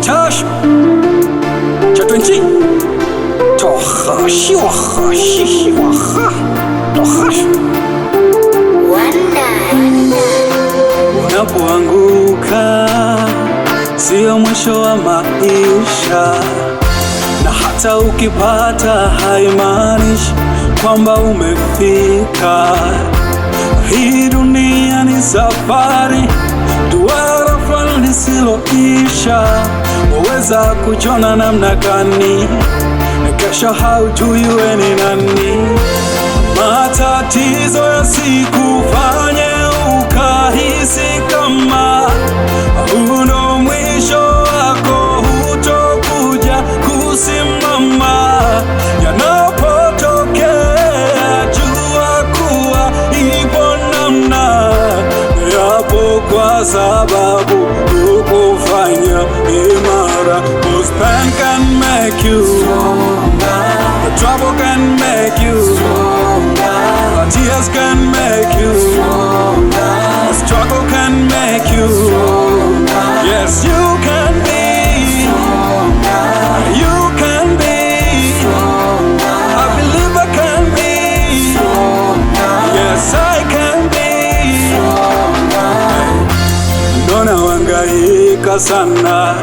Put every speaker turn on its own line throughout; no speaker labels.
Tosh Chatwenchi Toha Shiwaha Shishiwaha Tohash Unapoanguka sio mwisho wa maisha, na hata ukipata haimaanishi kwamba umefika. Hii dunia ni safari, duara fulani lisiloisha. Waweza kujiona namna gani, kesho haujui we ni nani. Matatizo yasikufanye ukahisi kama uno mwisho wako, hutokuja kusimama. Yanapotokea jua kuwa ipo namna, yapo kwa sababu ukufanya imara. 'Cause pain can make you stronger, the trouble can make you stronger, the tears can make you stronger, the struggle can make you stronger. Yes, you can be stronger, you can be stronger. I believe I can be stronger. Yes, I can be stronger. Ndona wangaika sana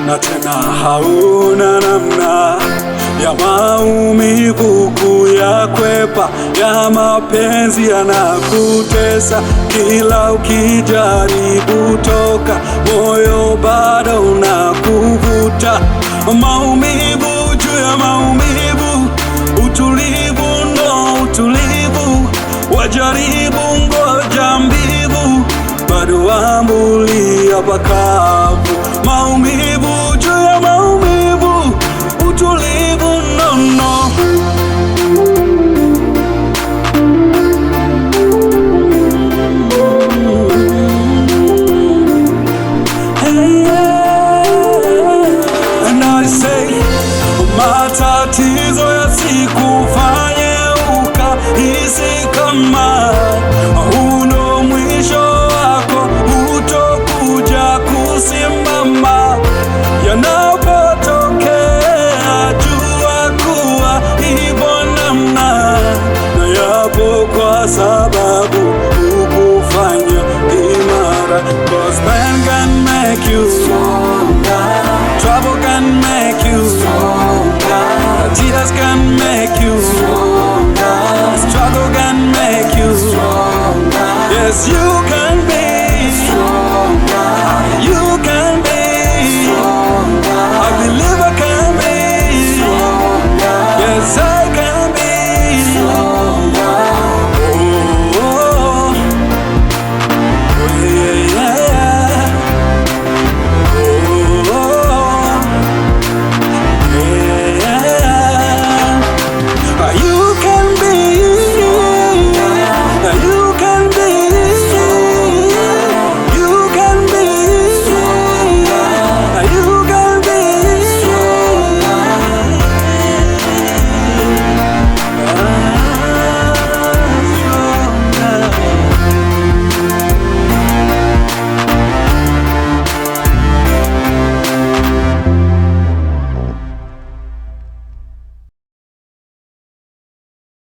na tena hauna namna ya maumivu kuyakwepa, ya mapenzi yanakutesa. Kila ukijaribu toka, moyo bado unakuvuta. Maumivu juu ya maumivu, utulivu ndo utulivu. Wajaribu ngoja mbivu, bado ambulia pakavu. Maumivu juu ya maumivu, utulivu nono. Hey, yeah. And I say, matatizo yasikufanye ukahisi kama uno mwisho wako, hutokuja kusimama. Yanapotokea jua kuwa ipo namna, na yapo kwa sababu ukufanya imara. 'Cause pain can make you stronger, trouble can make you stronger, tears can make you stronger, struggle can make you stronger. Yes, you can be